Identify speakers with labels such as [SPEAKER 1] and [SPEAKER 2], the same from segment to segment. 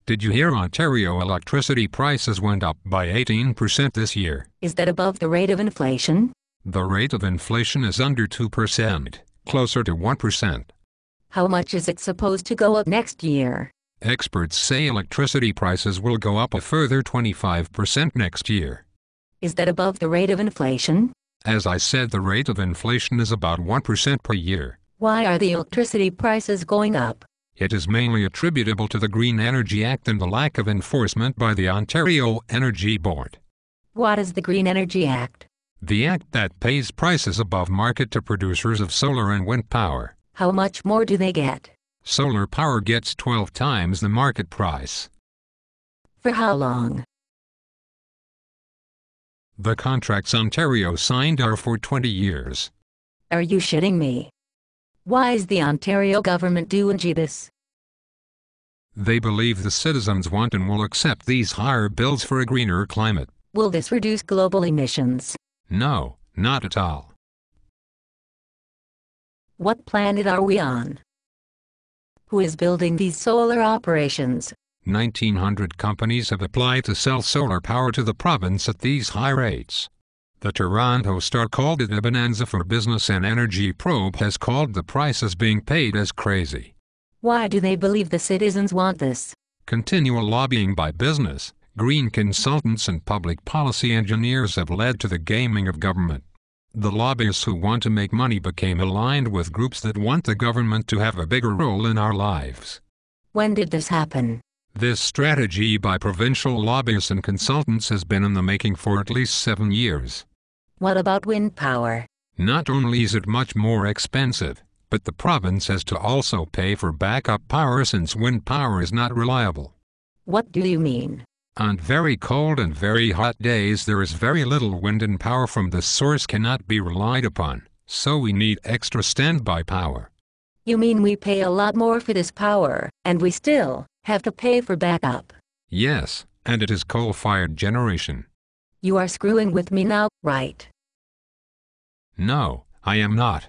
[SPEAKER 1] Did you hear Ontario electricity prices went up by 18% this year?
[SPEAKER 2] Is that above the rate of inflation?
[SPEAKER 1] The rate of inflation is under 2%, closer to 1%.
[SPEAKER 2] How much is it supposed to go up next year?
[SPEAKER 1] Experts say electricity prices will go up a further 25% next year.
[SPEAKER 2] Is that above the rate of inflation?
[SPEAKER 1] As I said, the rate of inflation is about 1% per year.
[SPEAKER 2] Why are the electricity prices going up?
[SPEAKER 1] It is mainly attributable to the Green Energy Act and the lack of enforcement by the Ontario Energy Board.
[SPEAKER 2] What is the Green Energy Act?
[SPEAKER 1] The act that pays prices above market to producers of solar and wind power.
[SPEAKER 2] How much more do they get?
[SPEAKER 1] Solar power gets 12 times the market price.
[SPEAKER 2] For how long?
[SPEAKER 1] The contracts Ontario signed are for 20 years.
[SPEAKER 2] Are you shitting me? Why is the Ontario government doing this?
[SPEAKER 1] They believe the citizens want and will accept these higher bills for a greener climate.
[SPEAKER 2] Will this reduce global emissions?
[SPEAKER 1] No, not at all.
[SPEAKER 2] What planet are we on? Who is building these solar operations?
[SPEAKER 1] 1,900 companies have applied to sell solar power to the province at these high rates. The Toronto Star called it a bonanza for business, and Energy Probe has called the prices being paid as crazy.
[SPEAKER 2] Why do they believe the citizens want this?
[SPEAKER 1] Continual lobbying by business, green consultants and public policy engineers have led to the gaming of government. The lobbyists who want to make money became aligned with groups that want the government to have a bigger role in our lives.
[SPEAKER 2] When did this happen?
[SPEAKER 1] This strategy by provincial lobbyists and consultants has been in the making for at least 7 years.
[SPEAKER 2] What about wind power?
[SPEAKER 1] Not only is it much more expensive, but the province has to also pay for backup power since wind power is not reliable.
[SPEAKER 2] What do you mean?
[SPEAKER 1] On very cold and very hot days there is very little wind, and power from this source cannot be relied upon, so we need extra standby power.
[SPEAKER 2] You mean we pay a lot more for this power, and we still have to pay for backup?
[SPEAKER 1] Yes, and it is coal-fired generation.
[SPEAKER 2] You are screwing with me now, right?
[SPEAKER 1] No, I am not.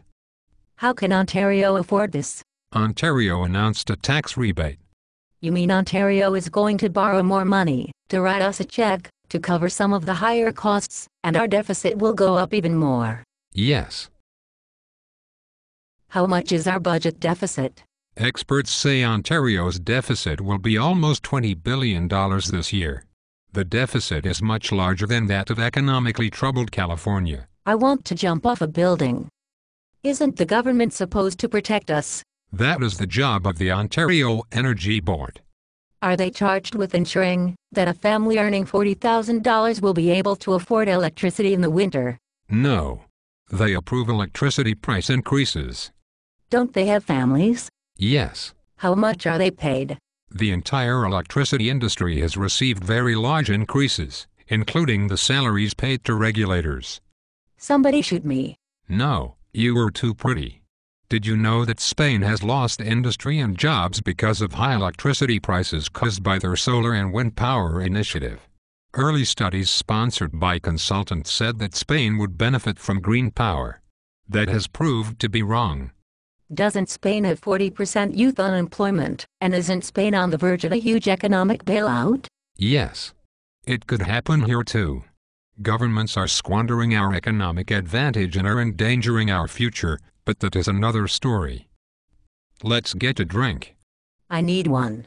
[SPEAKER 2] How can Ontario afford this?
[SPEAKER 1] Ontario announced a tax rebate.
[SPEAKER 2] You mean Ontario is going to borrow more money to write us a check to cover some of the higher costs, and our deficit will go up even more?
[SPEAKER 1] Yes.
[SPEAKER 2] How much is our budget deficit?
[SPEAKER 1] Experts say Ontario's deficit will be almost $20 billion this year. The deficit is much larger than that of economically troubled California.
[SPEAKER 2] I want to jump off a building. Isn't the government supposed to protect us?
[SPEAKER 1] That is the job of the Ontario Energy Board.
[SPEAKER 2] Are they charged with ensuring that a family earning $40,000 will be able to afford electricity in the winter?
[SPEAKER 1] No. They approve electricity price increases.
[SPEAKER 2] Don't they have families?
[SPEAKER 1] Yes.
[SPEAKER 2] How much are they paid?
[SPEAKER 1] The entire electricity industry has received very large increases, including the salaries paid to regulators.
[SPEAKER 2] Somebody shoot me.
[SPEAKER 1] No, you were too pretty. Did you know that Spain has lost industry and jobs because of high electricity prices caused by their solar and wind power initiative? Early studies sponsored by consultants said that Spain would benefit from green power. That has proved to be wrong.
[SPEAKER 2] Doesn't Spain have 40% youth unemployment, and isn't Spain on the verge of a huge economic bailout?
[SPEAKER 1] Yes. It could happen here too. Governments are squandering our economic advantage and are endangering our future, but that is another story. Let's get a drink.
[SPEAKER 2] I need one.